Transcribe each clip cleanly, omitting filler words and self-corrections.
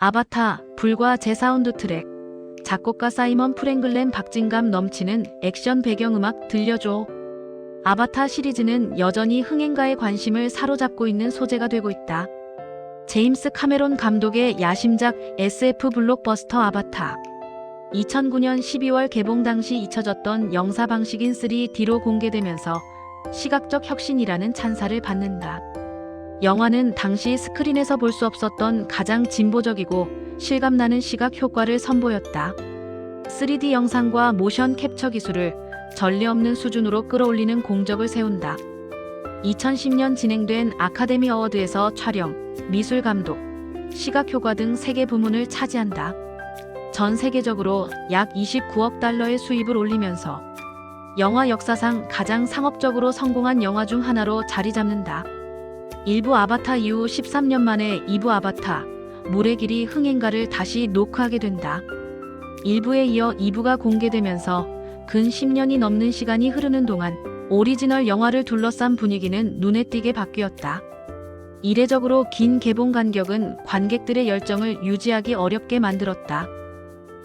아바타, 불과 제사운드 트랙. 작곡가 사이먼 프랭글렌 박진감 넘치는 액션 배경음악 들려줘. 아바타 시리즈는 여전히 흥행가의 관심을 사로잡고 있는 소재가 되고 있다. 제임스 카메론 감독의 야심작 SF 블록버스터 아바타. 2009년 12월 개봉 당시 잊혀졌던 영사 방식인 3D로 공개되면서 시각적 혁신이라는 찬사를 받는다. 영화는 당시 스크린에서 볼 수 없었던 가장 진보적이고 실감나는 시각 효과를 선보였다. 3D 영상과 모션 캡처 기술을 전례 없는 수준으로 끌어올리는 공적을 세운다. 2010년 진행된 아카데미 어워드에서 촬영, 미술 감독, 시각 효과 등 3개 부문을 차지한다. 전 세계적으로 약 29억 달러의 수입을 올리면서 영화 역사상 가장 상업적으로 성공한 영화 중 하나로 자리 잡는다. 1부 아바타 이후 13년 만에 2부 아바타, 물의 길이 흥행가를 다시 녹화하게 된다. 1부에 이어 2부가 공개되면서 근 10년이 넘는 시간이 흐르는 동안 오리지널 영화를 둘러싼 분위기는 눈에 띄게 바뀌었다. 이례적으로 긴 개봉 간격은 관객들의 열정을 유지하기 어렵게 만들었다.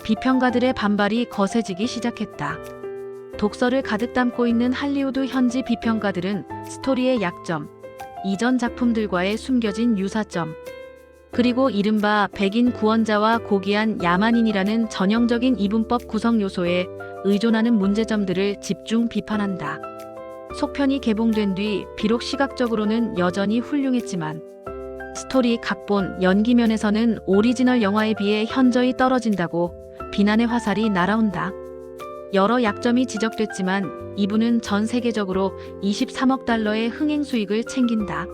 비평가들의 반발이 거세지기 시작했다. 독서를 가득 담고 있는 할리우드 현지 비평가들은 스토리의 약점, 이전 작품들과의 숨겨진 유사점, 그리고 이른바 백인 구원자와 고귀한 야만인이라는 전형적인 이분법 구성 요소에 의존하는 문제점들을 집중 비판한다. 속편이 개봉된 뒤 비록 시각적으로는 여전히 훌륭했지만 스토리, 각본, 연기 면에서는 오리지널 영화에 비해 현저히 떨어진다고 비난의 화살이 날아온다. 여러 약점이 지적됐지만 2부는 전 세계적으로 23억 달러의 흥행 수익을 챙긴다.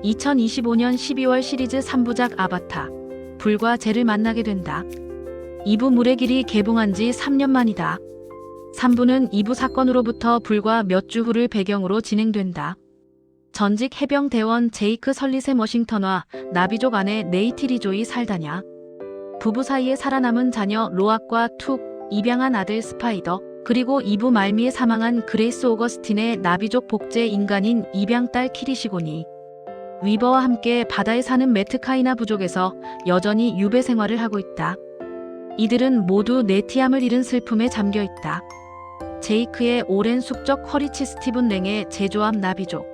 2025년 12월 시리즈 3부작 아바타, 불과 젤을 만나게 된다. 2부 물의 길이 개봉한 지 3년 만이다. 3부는 2부 사건으로부터 불과 몇 주 후를 배경으로 진행된다. 전직 해병 대원 제이크 설리샘 워싱턴과 나비족 아내 네이티 리조이 살다냐. 부부 사이에 살아남은 자녀 로악과 툭, 입양한 아들 스파이더, 그리고 2부 말미에 사망한 그레이스 오거스틴의 나비족 복제 인간인 입양딸 키리시고니. 위버와 함께 바다에 사는 메트카이나 부족에서 여전히 유배 생활을 하고 있다. 이들은 모두 네티암을 잃은 슬픔에 잠겨 있다. 제이크의 오랜 숙적 허리치 스티븐 랭의 제조함 나비족.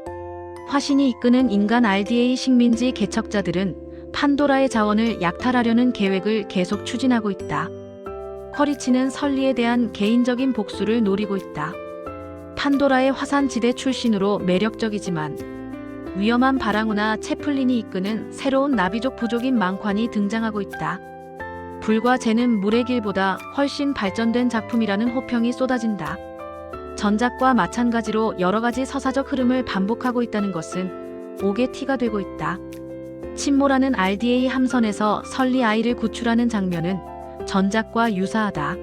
화신이 이끄는 인간 RDA 식민지 개척자들은 판도라의 자원을 약탈하려는 계획을 계속 추진하고 있다. 허리치는 설리에 대한 개인적인 복수를 노리고 있다. 판도라의 화산지대 출신으로 매력적이지만 위험한 바랑우나 채플린이 이끄는 새로운 나비족 부족인 망관이 등장하고 있다. 불과 쟤는 물의 길보다 훨씬 발전된 작품이라는 호평이 쏟아진다. 전작과 마찬가지로 여러 가지 서사적 흐름을 반복하고 있다는 것은 옥의 티가 되고 있다. 침몰하는 RDA 함선에서 설리 아이를 구출하는 장면은 전작과 유사하다.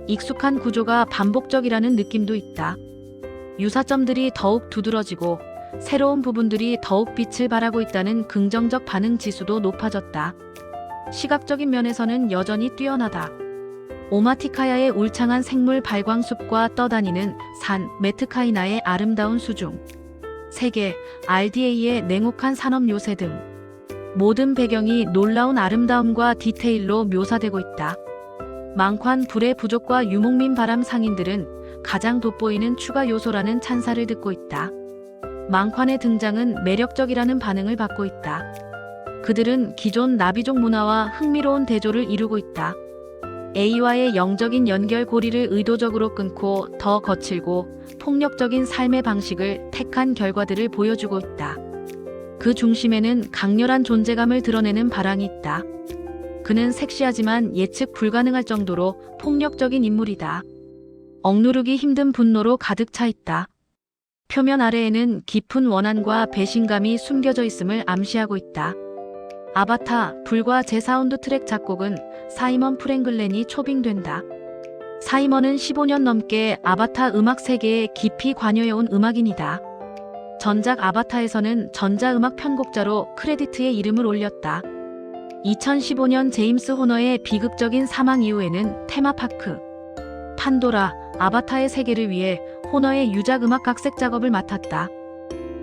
익숙한 구조가 반복적이라는 느낌도 있다. 유사점들이 더욱 두드러지고 새로운 부분들이 더욱 빛을 발하고 있다는 긍정적 반응 지수도 높아졌다. 시각적인 면에서는 여전히 뛰어나다. 오마티카야의 울창한 생물 발광숲과 떠다니는 산, 메트카이나의 아름다운 수중, 세계, RDA의 냉혹한 산업 요새 등 모든 배경이 놀라운 아름다움과 디테일로 묘사되고 있다. 망관 불의 부족과 유목민 바람 상인들은 가장 돋보이는 추가 요소라는 찬사를 듣고 있다. 망관의 등장은 매력적이라는 반응을 받고 있다. 그들은 기존 나비족 문화와 흥미로운 대조를 이루고 있다. A와의 영적인 연결 고리를 의도적으로 끊고 더 거칠고 폭력적인 삶의 방식을 택한 결과들을 보여주고 있다. 그 중심에는 강렬한 존재감을 드러내는 바랑이 있다. 그는 섹시하지만 예측 불가능할 정도로 폭력적인 인물이다. 억누르기 힘든 분노로 가득 차 있다. 표면 아래에는 깊은 원한과 배신감이 숨겨져 있음을 암시하고 있다. 아바타, 불과 제사운드 트랙 작곡은 사이먼 프랭글렌이 초빙된다. 사이먼은 15년 넘게 아바타 음악 세계에 깊이 관여해온 음악인이다. 전작 아바타에서는 전자음악 편곡자로 크레디트에 이름을 올렸다. 2015년 제임스 호너의 비극적인 사망 이후에는 테마파크, 판도라, 아바타의 세계를 위해 호너의 유작 음악 각색 작업을 맡았다.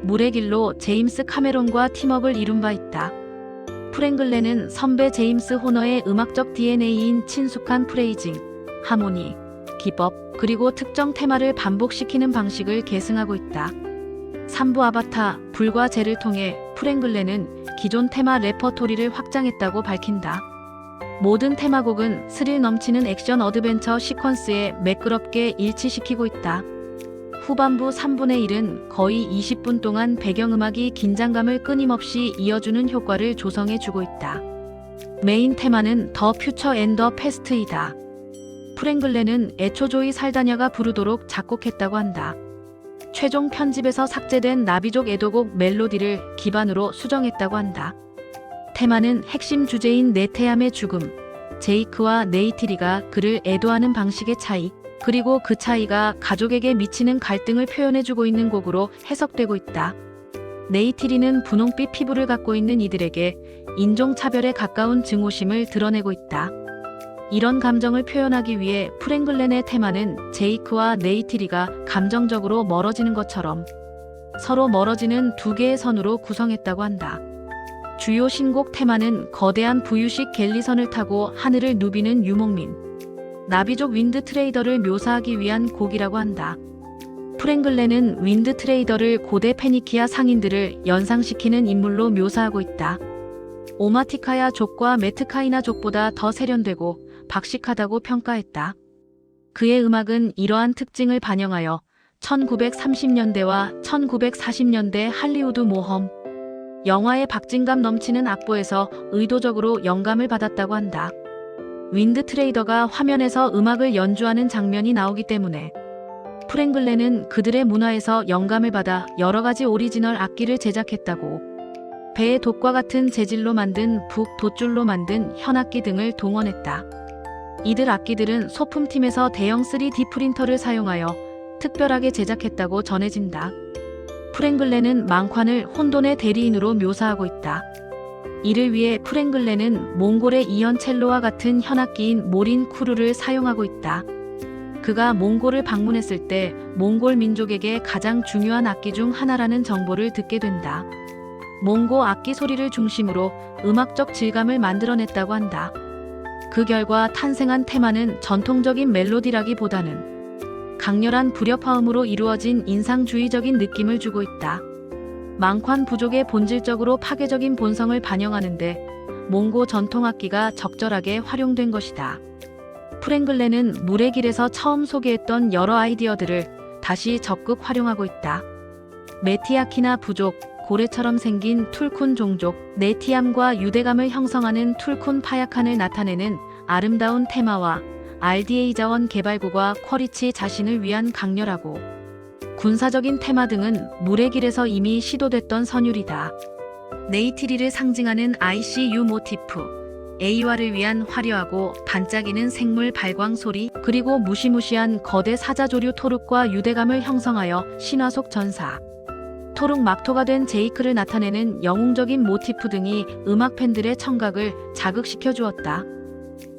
물의 길로 제임스 카메론과 팀업을 이룬 바 있다. 프랭글렌은 선배 제임스 호너의 음악적 DNA인 친숙한 프레이징, 하모니, 기법, 그리고 특정 테마를 반복시키는 방식을 계승하고 있다. 3부 아바타, 불과 재를 통해 프랭글렌은 기존 테마 레퍼토리를 확장했다고 밝힌다. 모든 테마곡은 스릴 넘치는 액션 어드벤처 시퀀스에 매끄럽게 일치시키고 있다. 후반부 3분의 1은 거의 20분 동안 배경음악이 긴장감을 끊임없이 이어주는 효과를 조성해주고 있다. 메인 테마는 더 퓨처 앤 더 패스트이다. 프랭글렌은 애초 조이 살다냐가 부르도록 작곡했다고 한다. 최종 편집에서 삭제된 나비족 애도곡 멜로디를 기반으로 수정했다고 한다. 테마는 핵심 주제인 네테암의 죽음, 제이크와 네이티리가 그를 애도하는 방식의 차이, 그리고 그 차이가 가족에게 미치는 갈등을 표현해주고 있는 곡으로 해석되고 있다. 네이티리는 분홍빛 피부를 갖고 있는 이들에게 인종차별에 가까운 증오심을 드러내고 있다. 이런 감정을 표현하기 위해 프랭글렌의 테마는 제이크와 네이티리가 감정적으로 멀어지는 것처럼 서로 멀어지는 두 개의 선으로 구성했다고 한다. 주요 신곡 테마는 거대한 부유식 갤리선을 타고 하늘을 누비는 유목민, 나비족 윈드 트레이더를 묘사하기 위한 곡이라고 한다. 프랭글렌은 윈드 트레이더를 고대 페니키아 상인들을 연상시키는 인물로 묘사하고 있다. 오마티카야 족과 메트카이나 족보다 더 세련되고 박식하다고 평가했다. 그의 음악은 이러한 특징을 반영하여 1930년대와 1940년대 할리우드 모험 영화의 박진감 넘치는 악보에서 의도적으로 영감을 받았다고 한다. 윈드 트레이더가 화면에서 음악을 연주하는 장면이 나오기 때문에 프랭글렌은 그들의 문화에서 영감을 받아 여러 가지 오리지널 악기를 제작했다고, 배의 돛과 같은 재질로 만든 북, 돛줄로 만든 현악기 등을 동원했다. 이들 악기들은 소품팀에서 대형 3D 프린터를 사용하여 특별하게 제작했다고 전해진다. 프랭글렌은 망판을 혼돈의 대리인으로 묘사하고 있다. 이를 위해 프랭글렌은 몽골의 이언첼로와 같은 현악기인 모린 쿠르를 사용하고 있다. 그가 몽골을 방문했을 때 몽골 민족에게 가장 중요한 악기 중 하나라는 정보를 듣게 된다. 몽고 악기 소리를 중심으로 음악적 질감을 만들어냈다고 한다. 그 결과 탄생한 테마는 전통적인 멜로디라기보다는 강렬한 불협화음으로 이루어진 인상주의적인 느낌을 주고 있다. 망관 부족의 본질적으로 파괴적인 본성을 반영하는데 몽고 전통악기가 적절하게 활용된 것이다. 프랭글렌은 물의 길에서 처음 소개했던 여러 아이디어들을 다시 적극 활용하고 있다. 메티아키나 부족, 고래처럼 생긴 툴쿤 종족, 네티암과 유대감을 형성하는 툴쿤 파야칸을 나타내는 아름다운 테마와 RDA 자원 개발구가 쿼리치 자신을 위한 강렬하고 군사적인 테마 등은 물의 길에서 이미 시도됐던 선율이다. 네이티리를 상징하는 ICU 모티프, 에이와를 위한 화려하고 반짝이는 생물 발광 소리, 그리고 무시무시한 거대 사자조류 토룩과 유대감을 형성하여 신화 속 전사, 토룩 막토가 된 제이크를 나타내는 영웅적인 모티프 등이 음악 팬들의 청각을 자극시켜 주었다.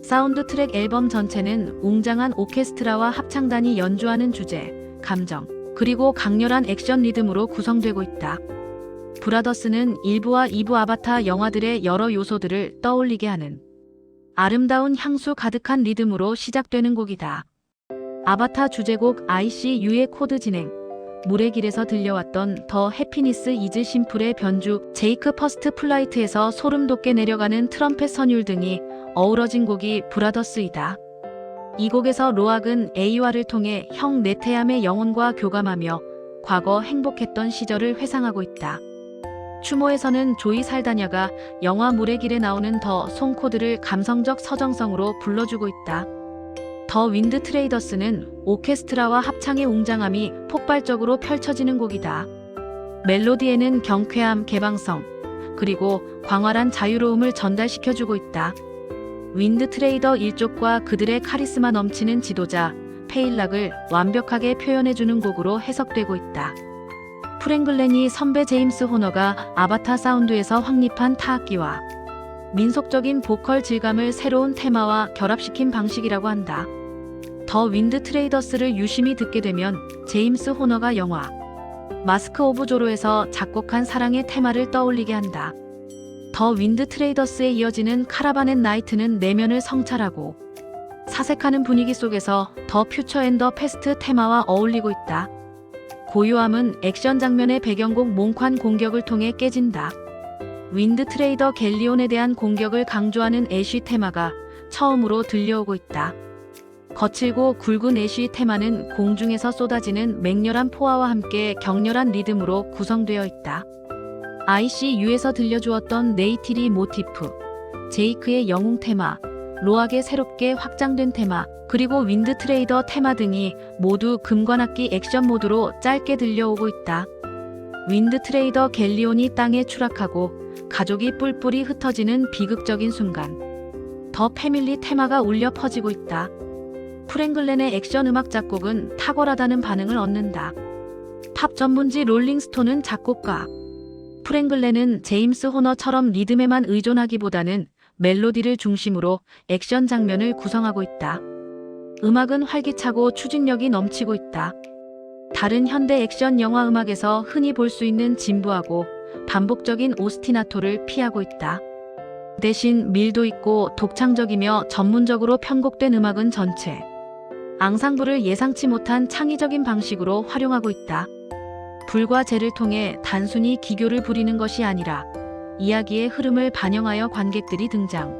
사운드 트랙 앨범 전체는 웅장한 오케스트라와 합창단이 연주하는 주제, 감정, 그리고 강렬한 액션 리듬으로 구성되고 있다. 브라더스는 1부와 2부 아바타 영화들의 여러 요소들을 떠올리게 하는 아름다운 향수 가득한 리듬으로 시작되는 곡이다. 아바타 주제곡 ICU의 코드 진행, 물의 길에서 들려왔던 더 해피니스 이즈 심플의 변주, 제이크 퍼스트 플라이트에서 소름 돋게 내려가는 트럼펫 선율 등이 어우러진 곡이 브라더스이다. 이 곡에서 로악은 에이와를 통해 형 네테암의 영혼과 교감하며 과거 행복했던 시절을 회상하고 있다. 추모에서는 조이 살다냐가 영화 물의 길에 나오는 더 송 코드를 감성적 서정성으로 불러주고 있다. 더 윈드 트레이더스는 오케스트라와 합창의 웅장함이 폭발적으로 펼쳐지는 곡이다. 멜로디에는 경쾌함, 개방성, 그리고 광활한 자유로움을 전달시켜주고 있다. 윈드 트레이더 일족과 그들의 카리스마 넘치는 지도자, 페일락을 완벽하게 표현해주는 곡으로 해석되고 있다. 프랭글렌이 선배 제임스 호너가 아바타 사운드에서 확립한 타악기와 민속적인 보컬 질감을 새로운 테마와 결합시킨 방식이라고 한다. 더 윈드 트레이더스를 유심히 듣게 되면 제임스 호너가 영화 마스크 오브 조로에서 작곡한 사랑의 테마를 떠올리게 한다. 더 윈드 트레이더스에 이어지는 카라반 앤 나이트는 내면을 성찰하고 사색하는 분위기 속에서 더 퓨처 앤 더 패스트 테마와 어울리고 있다. 고요함은 액션 장면의 배경곡 몽환 공격을 통해 깨진다. 윈드 트레이더 갤리온에 대한 공격을 강조하는 애쉬 테마가 처음으로 들려오고 있다. 거칠고 굵은 애쉬 테마는 공중에서 쏟아지는 맹렬한 포화와 함께 격렬한 리듬으로 구성되어 있다. ICU에서 들려주었던 네이티리 모티프, 제이크의 영웅 테마, 로악의 새롭게 확장된 테마, 그리고 윈드 트레이더 테마 등이 모두 금관악기 액션 모드로 짧게 들려오고 있다. 윈드 트레이더 갤리온이 땅에 추락하고 가족이 뿔뿔이 흩어지는 비극적인 순간, 더 패밀리 테마가 울려 퍼지고 있다. 프랭글렌의 액션 음악 작곡은 탁월하다는 반응을 얻는다. 팝 전문지 롤링스톤은 작곡가 프랭글렌은 제임스 호너처럼 리듬에만 의존하기보다는 멜로디를 중심으로 액션 장면을 구성하고 있다. 음악은 활기차고 추진력이 넘치고 있다. 다른 현대 액션 영화 음악에서 흔히 볼 수 있는 진부하고 반복적인 오스티나토를 피하고 있다. 대신 밀도 있고 독창적이며 전문적으로 편곡된 음악은 전체 앙상블을 예상치 못한 창의적인 방식으로 활용하고 있다. 불과 재를 통해 단순히 기교를 부리는 것이 아니라 이야기의 흐름을 반영하여 관객들이 등장,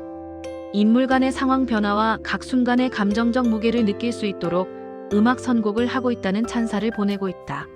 인물 간의 상황 변화와 각 순간의 감정적 무게를 느낄 수 있도록 음악 선곡을 하고 있다는 찬사를 보내고 있다.